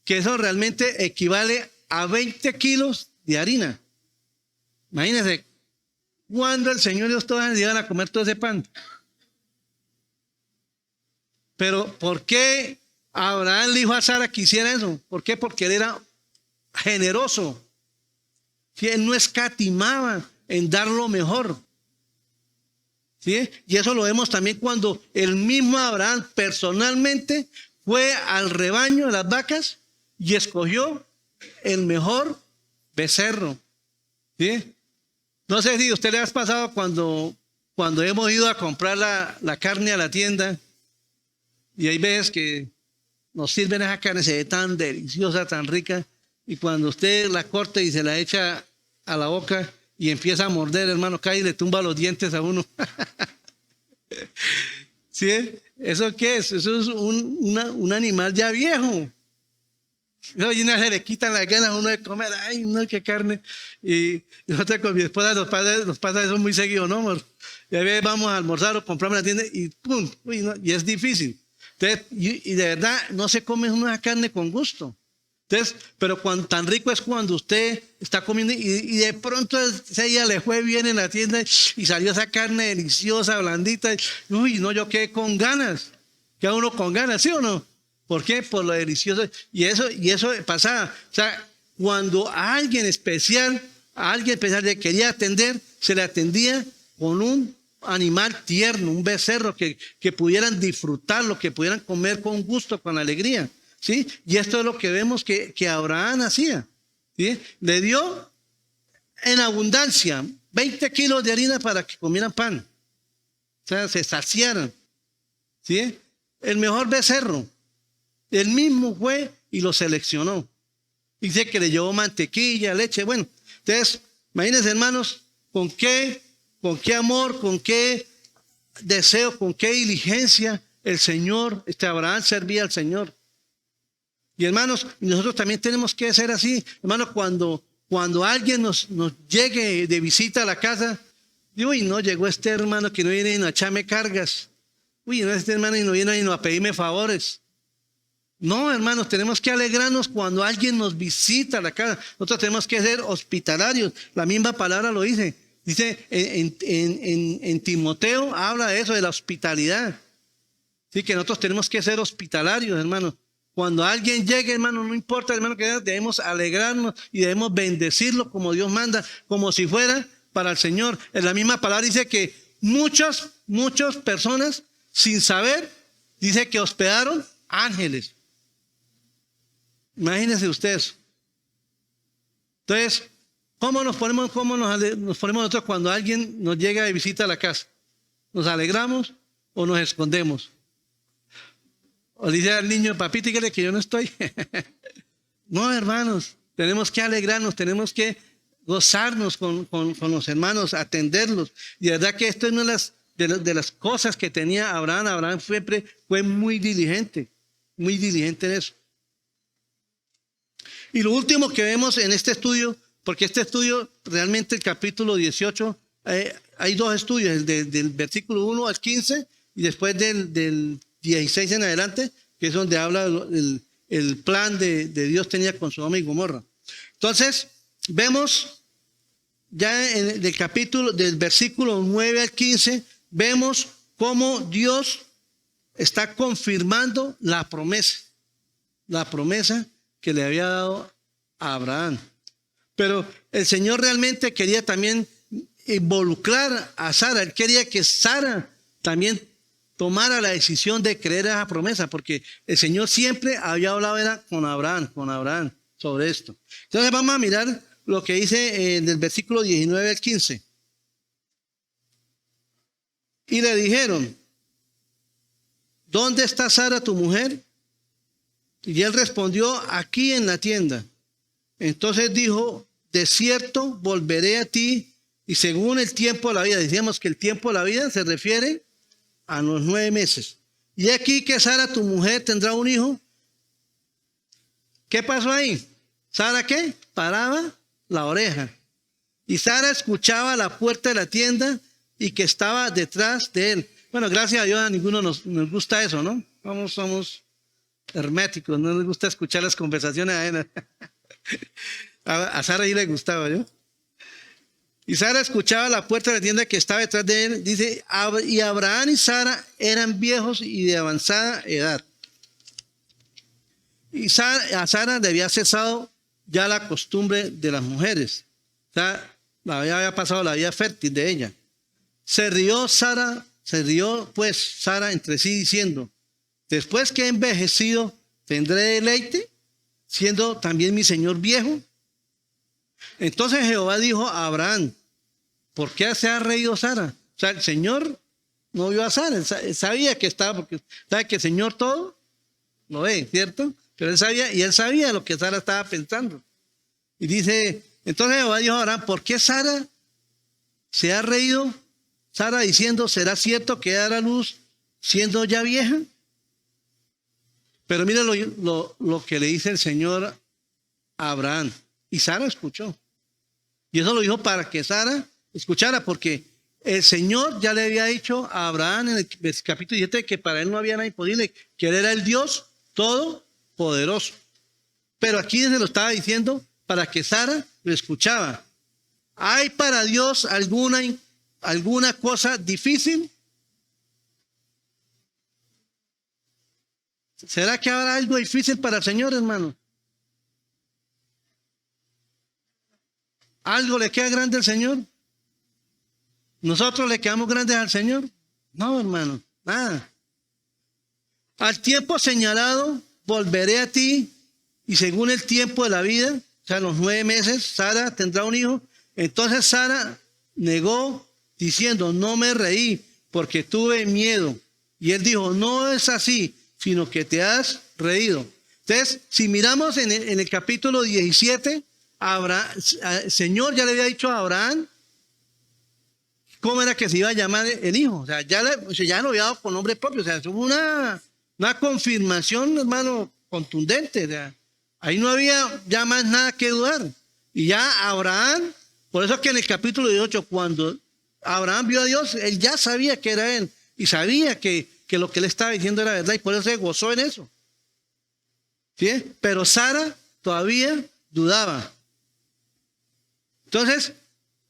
que eso realmente equivale a 20 kilos de harina. Imagínense, cuando el Señor y Dios todos iban a comer todo ese pan. Pero ¿por qué Abraham le dijo a Sara que hiciera eso? ¿Por qué? Porque él era generoso. ¿Sí? Él no escatimaba en dar lo mejor. ¿Sí? Y eso lo vemos también cuando el mismo Abraham personalmente fue al rebaño de las vacas y escogió el mejor becerro. ¿Sí? No sé si a usted le ha pasado cuando hemos ido a comprar la carne a la tienda y hay veces que nos sirven esa carne, se ve tan deliciosa, tan rica, y cuando usted la corta y se la echa a la boca y empieza a morder, hermano, cae y le tumba los dientes a uno. ¿Sí? ¿Eso qué es? Eso es un animal ya viejo. Y una se le quitan las ganas a uno de comer, ay, no, qué carne. Y nosotros con mi esposa nos pasa eso muy seguido, ¿no, amor? Y a veces vamos a almorzar o compramos en la tienda y ¡pum! Uy, no, y es difícil. Entonces, y de verdad no se come una carne con gusto. Entonces, pero tan rico es cuando usted está comiendo y de pronto ese día le fue bien en la tienda y salió esa carne deliciosa, blandita. Uy, no, yo quedé con ganas. Queda uno con ganas, ¿sí o no? ¿Por qué? Por lo delicioso. Y eso pasaba. O sea, cuando a alguien especial le quería atender, se le atendía con un animal tierno, un becerro que pudieran disfrutarlo, que pudieran comer con gusto, con alegría. ¿Sí? Y esto es lo que vemos que Abraham hacía. ¿Sí? Le dio en abundancia 20 kilos de harina para que comieran pan. O sea, se saciaran. ¿Sí? El mejor becerro. Él mismo fue y lo seleccionó. Dice que le llevó mantequilla, leche. Bueno, entonces, imagínense, hermanos, con qué amor, con qué deseo, con qué diligencia el Señor, Abraham servía al Señor. Y hermanos, nosotros también tenemos que ser así. Hermanos, cuando alguien nos llegue de visita a la casa, digo, uy, no, llegó este hermano que no viene a echarme cargas. Uy, no, este hermano no viene a pedirme favores. No, hermanos, tenemos que alegrarnos cuando alguien nos visita a la casa. Nosotros tenemos que ser hospitalarios. La misma palabra lo dice. Dice en Timoteo, habla de eso, de la hospitalidad. Sí, que nosotros tenemos que ser hospitalarios, hermanos. Cuando alguien llegue, hermano, no importa, hermano, que debemos alegrarnos y debemos bendecirlo como Dios manda, como si fuera para el Señor. En la misma palabra dice que muchas personas, sin saber, dice que hospedaron ángeles. Imagínense ustedes. Entonces, ¿cómo nos ponemos nosotros cuando alguien nos llega de visita a la casa? ¿Nos alegramos o nos escondemos? O le dice al niño, papito, dígale que yo no estoy. No, hermanos, tenemos que alegrarnos, tenemos que gozarnos con los hermanos, atenderlos. Y de verdad que esto es una de las cosas que tenía Abraham. Abraham siempre fue muy diligente en eso. Y lo último que vemos en este estudio, porque este estudio, realmente el capítulo 18, hay dos estudios, el del versículo 1 al 15 y después del 16 en adelante, que es donde habla el plan de Dios tenía con Sodoma y Gomorra. Entonces, vemos ya en el capítulo, del versículo 9 al 15, vemos cómo Dios está confirmando la promesa que le había dado a Abraham. Pero el Señor realmente quería también involucrar a Sara. Él quería que Sara también tomara la decisión de creer a esa promesa, porque el Señor siempre había hablado era con Abraham sobre esto. Entonces vamos a mirar lo que dice en el versículo 19 al 15. Y le dijeron, ¿dónde está Sara tu mujer? Y él respondió, aquí en la tienda. Entonces dijo, de cierto volveré a ti, y según el tiempo de la vida. Decíamos que el tiempo de la vida se refiere a los 9 meses. Y aquí que Sara tu mujer tendrá un hijo. ¿Qué pasó ahí? ¿Sara qué? Paraba la oreja. Y Sara escuchaba a la puerta de la tienda y que estaba detrás de él. Bueno, gracias a Dios a ninguno nos gusta eso, ¿no? Somos herméticos, no nos gusta escuchar las conversaciones ajenas. A Sara sí le gustaba, ¿yo? Y Sara escuchaba a la puerta de la tienda que estaba detrás de él. Dice, y Abraham y Sara eran viejos y de avanzada edad. Y a Sara le había cesado ya la costumbre de las mujeres. O sea, había pasado la vida fértil de ella. Se rió pues Sara entre sí diciendo, después que he envejecido, ¿tendré deleite, siendo también mi señor viejo? Entonces Jehová dijo a Abraham, ¿por qué se ha reído Sara? O sea, el Señor no vio a Sara, él sabía que estaba, porque sabe que el Señor todo lo ve, ¿cierto? Pero él sabía lo que Sara estaba pensando. Y dice, entonces Jehová dijo a Abraham, ¿por qué Sara se ha reído? Sara diciendo, ¿será cierto que dará luz siendo ya vieja? Pero mira lo que le dice el Señor a Abraham. Y Sara escuchó. Y eso lo dijo para que Sara escuchara, porque el Señor ya le había dicho a Abraham en el capítulo 17 que para él no había nada imposible, que él era el Dios todopoderoso. Pero aquí se lo estaba diciendo para que Sara lo escuchaba. ¿Hay para Dios alguna cosa difícil? ¿Será que habrá algo difícil para el Señor, hermano? ¿Algo le queda grande al Señor? ¿Nosotros le quedamos grandes al Señor? No, hermano, nada. Al tiempo señalado volveré a ti, y según el tiempo de la vida, o sea, los 9 meses, Sara tendrá un hijo. Entonces Sara negó diciendo, no me reí porque tuve miedo. Y él dijo, no es así, sino que te has reído. Entonces, si miramos en el capítulo 17, el Señor ya le había dicho a Abraham cómo era que se iba a llamar el hijo. O sea, ya lo había dado con nombre propio. O sea, es una confirmación, hermano, contundente. O sea, ahí no había ya más nada que dudar. Y ya Abraham, por eso es que en el capítulo 18, cuando Abraham vio a Dios, él ya sabía que era él. Y sabía que lo que él estaba diciendo era verdad. Y por eso se gozó en eso. ¿Sí? Pero Sara todavía dudaba. Entonces,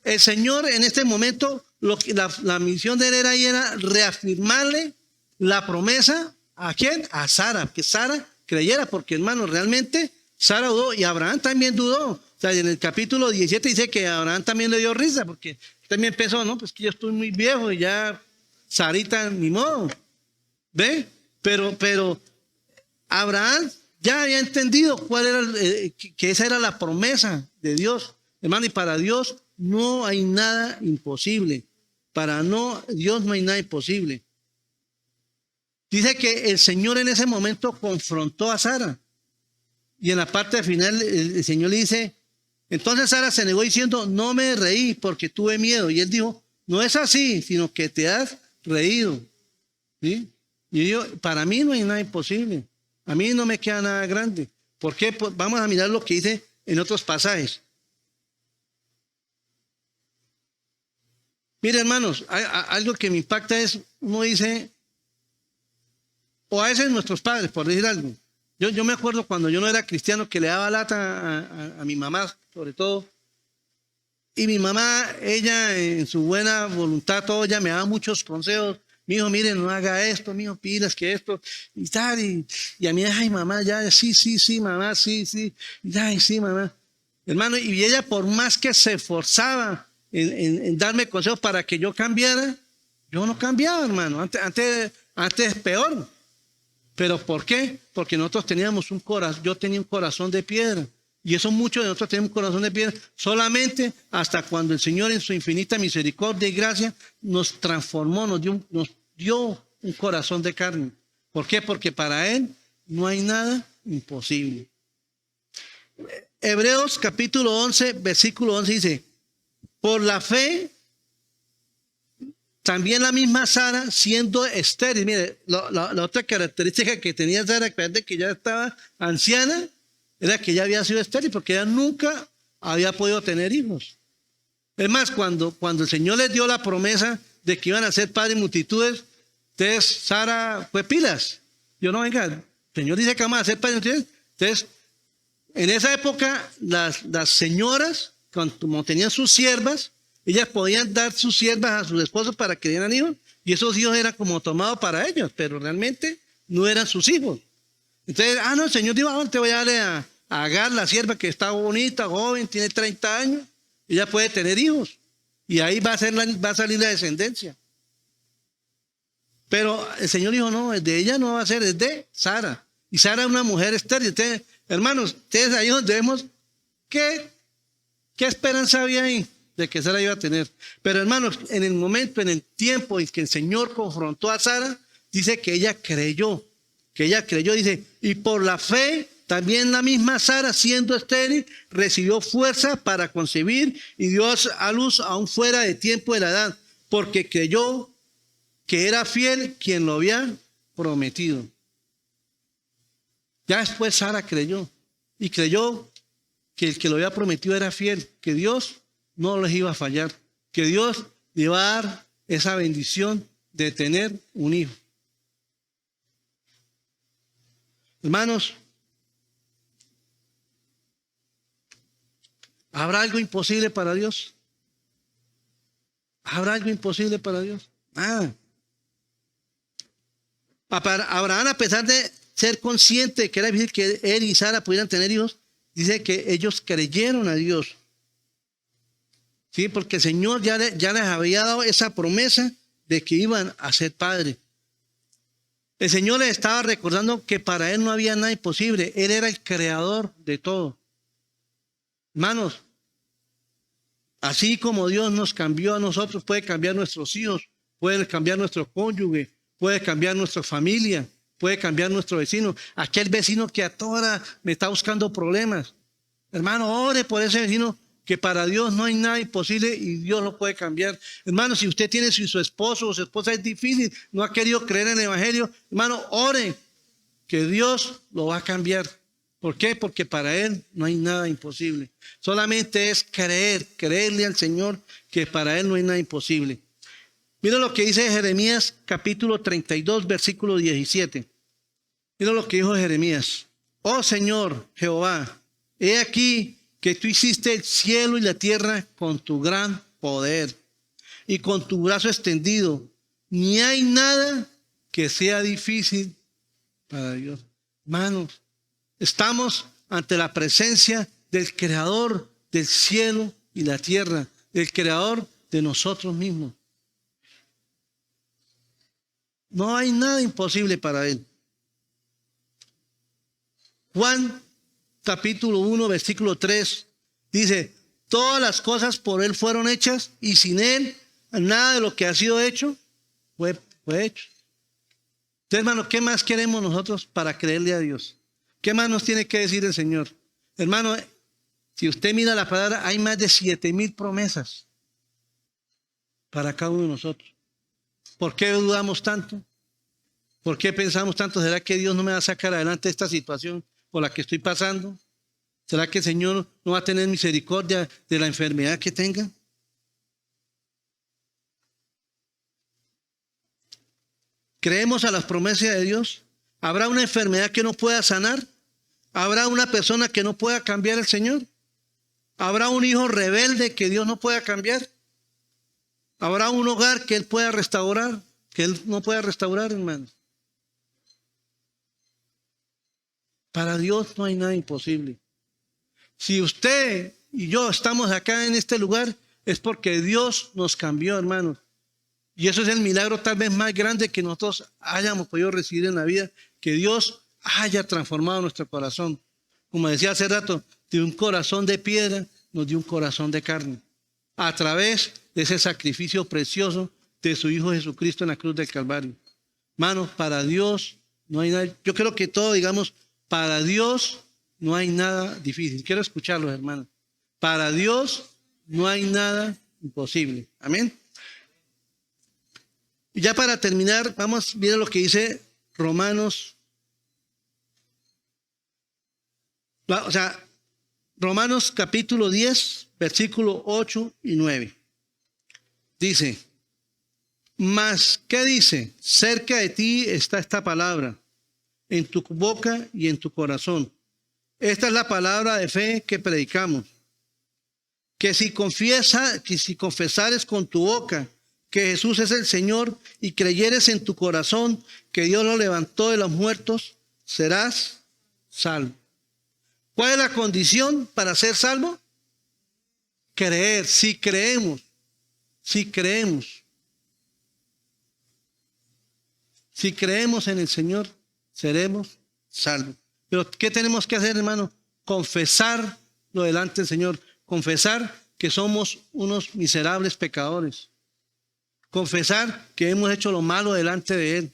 el Señor en este momento, la misión de él era reafirmarle la promesa ¿a quién? A Sara, que Sara creyera, porque hermano, realmente Sara dudó y Abraham también dudó. O sea, en el capítulo 17 dice que a Abraham también le dio risa, porque también pensó, no, pues que yo estoy muy viejo y ya Sarita ni modo. ¿Ve? Pero Abraham ya había entendido cuál era, que esa era la promesa de Dios. Hermano, y para Dios no hay nada imposible. Dios no hay nada imposible. Dice que el Señor en ese momento confrontó a Sara. Y en la parte final el Señor le dice, entonces Sara se negó diciendo, no me reí porque tuve miedo. Y él dijo, no es así, sino que te has reído. ¿Sí? Y yo, para mí no hay nada imposible. A mí no me queda nada grande. ¿Por qué? Pues vamos a mirar lo que dice en otros pasajes. Mire, hermanos, algo que me impacta es, uno dice, o a veces nuestros padres, por decir algo. Yo me acuerdo cuando yo no era cristiano que le daba lata a mi mamá, sobre todo. Y mi mamá, ella en su buena voluntad, todo, ella me daba muchos consejos. Mi hijo, mire, no haga esto, mi hijo, pilas que esto, y tal. Y a mí, ay, mamá, ya, sí, mamá, sí. Y, ay, sí, mamá. Hermano, y ella por más que se esforzaba en darme consejos para que yo cambiara, yo no cambiaba, hermano. Antes peor. ¿Pero por qué? Porque nosotros teníamos yo tenía un corazón de piedra. Y eso muchos de nosotros tenemos un corazón de piedra solamente hasta cuando el Señor en su infinita misericordia y gracia nos transformó, nos dio un corazón de carne. ¿Por qué? Porque para Él no hay nada imposible. Hebreos capítulo 11, versículo 11 dice, por la fe, también la misma Sara, siendo estéril. Mire, la otra característica que tenía Sara, que ya estaba anciana, era que ya había sido estéril, porque ella nunca había podido tener hijos. Es más, cuando el Señor les dio la promesa de que iban a ser padres de multitudes, entonces Sara fue pilas. Yo no, venga, el Señor dice que vamos a ser padres de multitudes. Entonces, en esa época, las señoras, como tenían sus siervas, ellas podían dar sus siervas a sus esposos para que dieran hijos, y esos hijos eran como tomados para ellos, pero realmente no eran sus hijos. Entonces, no, el Señor dijo, te voy a darle a Agar, la sierva que está bonita, joven, tiene 30 años, ella puede tener hijos, y ahí va a salir la descendencia. Pero el Señor dijo, no, de ella no va a ser, es de Sara. Y Sara es una mujer estéril. Entonces, hermanos, ustedes ahí donde vemos, ¿qué esperanza había ahí de que Sara iba a tener? Pero hermanos, en el momento, en el tiempo en que el Señor confrontó a Sara, dice que ella creyó, dice, y por la fe, también la misma Sara, siendo estéril, recibió fuerza para concebir y dio a luz aún fuera de tiempo de la edad, porque creyó que era fiel quien lo había prometido. Ya después Sara creyó, y creyó que el que lo había prometido era fiel, que Dios no les iba a fallar, que Dios le iba a dar esa bendición de tener un hijo. Hermanos, ¿habrá algo imposible para Dios? ¿Habrá algo imposible para Dios? Abraham, a pesar de ser consciente de que era difícil que él y Sara pudieran tener hijos, dice que ellos creyeron a Dios. Sí, porque el Señor ya les había dado esa promesa de que iban a ser padres. El Señor les estaba recordando que para Él no había nada imposible. Él era el creador de todo. Hermanos, así como Dios nos cambió a nosotros, puede cambiar nuestros hijos, puede cambiar nuestro cónyuge, puede cambiar nuestra familia, puede cambiar nuestro vecino. Aquel vecino que a toda hora me está buscando problemas. Hermano, ore por ese vecino, que para Dios no hay nada imposible y Dios lo puede cambiar. Hermano, si usted tiene su esposo o su esposa es difícil, no ha querido creer en el Evangelio, hermano, ore, que Dios lo va a cambiar. ¿Por qué? Porque para Él no hay nada imposible. Solamente es creerle al Señor, que para Él no hay nada imposible. Mira lo que dice Jeremías capítulo 32, versículo 17. Mira lo que dijo Jeremías. Oh Señor Jehová, he aquí que tú hiciste el cielo y la tierra con tu gran poder y con tu brazo extendido. Ni hay nada que sea difícil para Dios. Hermanos, estamos ante la presencia del Creador del cielo y la tierra, del Creador de nosotros mismos. No hay nada imposible para Él. Juan capítulo 1, versículo 3, dice, todas las cosas por Él fueron hechas y sin Él nada de lo que ha sido hecho fue hecho. Entonces, hermano, ¿qué más queremos nosotros para creerle a Dios? ¿Qué más nos tiene que decir el Señor? Hermano, si usted mira la palabra, hay más de 7,000 promesas para cada uno de nosotros. ¿Por qué dudamos tanto? ¿Por qué pensamos tanto? ¿Será que Dios no me va a sacar adelante esta situación por la que estoy pasando? ¿Será que el Señor no va a tener misericordia de la enfermedad que tenga? ¿Creemos a las promesas de Dios? ¿Habrá una enfermedad que no pueda sanar? ¿Habrá una persona que no pueda cambiar el Señor? ¿Habrá un hijo rebelde que Dios no pueda cambiar? ¿Habrá un hogar que Él pueda restaurar, que Él no pueda restaurar, hermanos? Para Dios no hay nada imposible. Si usted y yo estamos acá en este lugar, es porque Dios nos cambió, hermanos. Y eso es el milagro tal vez más grande que nosotros hayamos podido recibir en la vida, que Dios haya transformado nuestro corazón. Como decía hace rato, de un corazón de piedra, nos dio un corazón de carne. A través de ese sacrificio precioso de su Hijo Jesucristo en la cruz del Calvario. Hermanos, para Dios no hay nada. Yo creo que todo, digamos, para Dios no hay nada difícil. Quiero escucharlos, hermanos. Para Dios no hay nada imposible. Amén. Y ya para terminar, vamos a ver lo que dice Romanos. Romanos capítulo 10, versículo 8 y 9. Dice, mas, ¿qué dice? Cerca de ti está esta palabra, en tu boca y en tu corazón. Esta es la palabra de fe que predicamos. Que si confesares con tu boca que Jesús es el Señor y creyeres en tu corazón que Dios lo levantó de los muertos, serás salvo. ¿Cuál es la condición para ser salvo? Creer. Si creemos en el Señor, seremos salvos. Pero ¿qué tenemos que hacer, hermano? Confesar lo delante del Señor. Confesar que somos unos miserables pecadores. Confesar que hemos hecho lo malo delante de Él.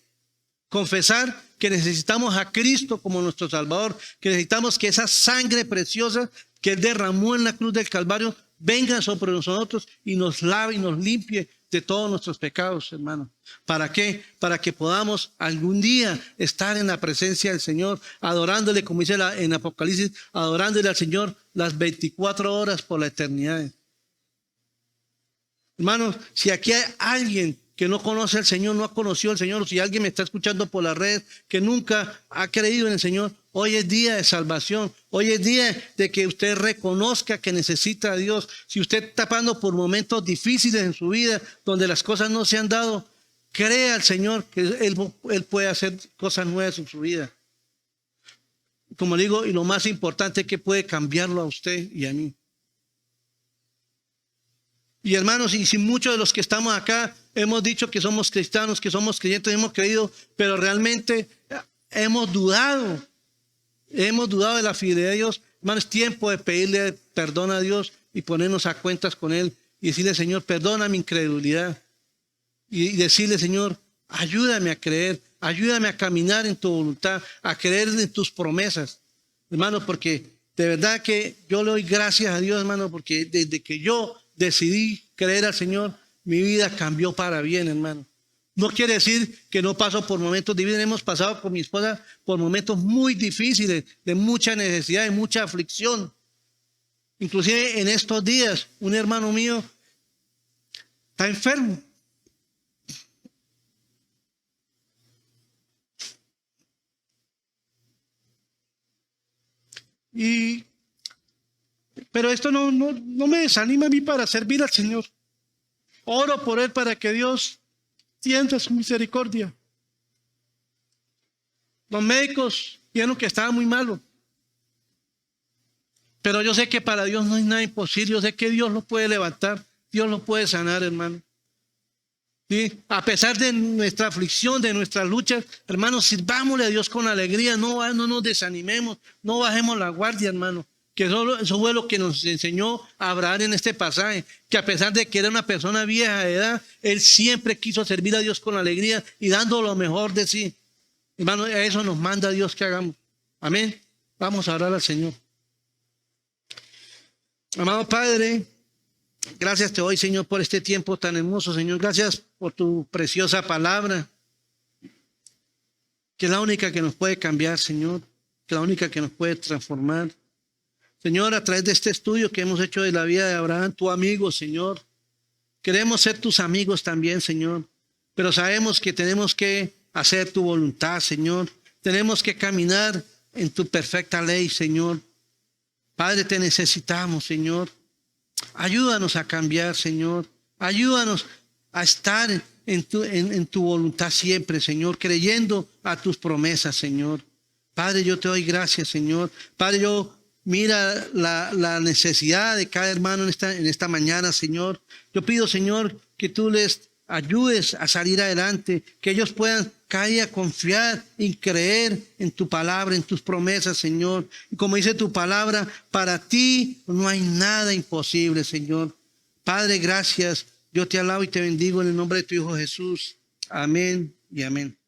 Confesar que necesitamos a Cristo como nuestro Salvador. Que necesitamos que esa sangre preciosa que Él derramó en la cruz del Calvario venga sobre nosotros y nos lave y nos limpie de todos nuestros pecados, hermano. ¿Para qué? Para que podamos algún día estar en la presencia del Señor, adorándole, como dice en Apocalipsis, adorándole al Señor las 24 horas por la eternidad. Hermanos, si aquí hay alguien que no conoce al Señor, no ha conocido al Señor, si alguien me está escuchando por las redes que nunca ha creído en el Señor, hoy es día de salvación. Hoy es día de que usted reconozca que necesita a Dios. Si usted está pasando por momentos difíciles en su vida, donde las cosas no se han dado, crea al Señor que Él puede hacer cosas nuevas en su vida. Como digo, y lo más importante es que puede cambiarlo a usted y a mí. Y hermanos, y si muchos de los que estamos acá hemos dicho que somos cristianos, que somos creyentes, hemos creído, pero realmente hemos dudado de la fidelidad de Dios. Hermano, es tiempo de pedirle perdón a Dios y ponernos a cuentas con Él y decirle, Señor, perdona mi incredulidad. Y decirle, Señor, ayúdame a creer, ayúdame a caminar en tu voluntad, a creer en tus promesas. Hermano, porque de verdad que yo le doy gracias a Dios, hermano, porque desde que yo decidí creer al Señor, mi vida cambió para bien, hermano. No quiere decir que no paso por momentos difíciles. Hemos pasado con mi esposa por momentos muy difíciles, de mucha necesidad, de mucha aflicción. Inclusive en estos días, un hermano mío está enfermo. Pero esto no me desanima a mí para servir al Señor. Oro por él para que Dios tienda su misericordia. Los médicos vieron que estaba muy malo. Pero yo sé que para Dios no hay nada imposible. Yo sé que Dios lo puede levantar. Dios lo puede sanar, hermano. ¿Sí? A pesar de nuestra aflicción, de nuestras luchas, hermanos, sirvámosle a Dios con alegría. No nos desanimemos. No bajemos la guardia, hermano. Que eso fue lo que nos enseñó Abraham en este pasaje, que a pesar de que era una persona vieja de edad, él siempre quiso servir a Dios con alegría y dando lo mejor de sí. Hermano, a eso nos manda Dios que hagamos. Amén. Vamos a orar al Señor. Amado Padre, gracias te doy, Señor, por este tiempo tan hermoso, Señor. Gracias por tu preciosa palabra, que es la única que nos puede cambiar, Señor, que es la única que nos puede transformar. Señor, a través de este estudio que hemos hecho de la vida de Abraham, tu amigo, Señor, queremos ser tus amigos también, Señor, pero sabemos que tenemos que hacer tu voluntad, Señor. Tenemos que caminar en tu perfecta ley, Señor. Padre, te necesitamos, Señor. Ayúdanos a cambiar, Señor. Ayúdanos a estar en tu voluntad siempre, Señor, creyendo a tus promesas, Señor. Padre, yo te doy gracias, Señor. Padre, yo mira la necesidad de cada hermano en esta mañana, Señor. Yo pido, Señor, que tú les ayudes a salir adelante, que ellos puedan cada día confiar y creer en tu palabra, en tus promesas, Señor. Y como dice tu palabra, para ti no hay nada imposible, Señor. Padre, gracias. Yo te alabo y te bendigo en el nombre de tu Hijo Jesús. Amén y amén.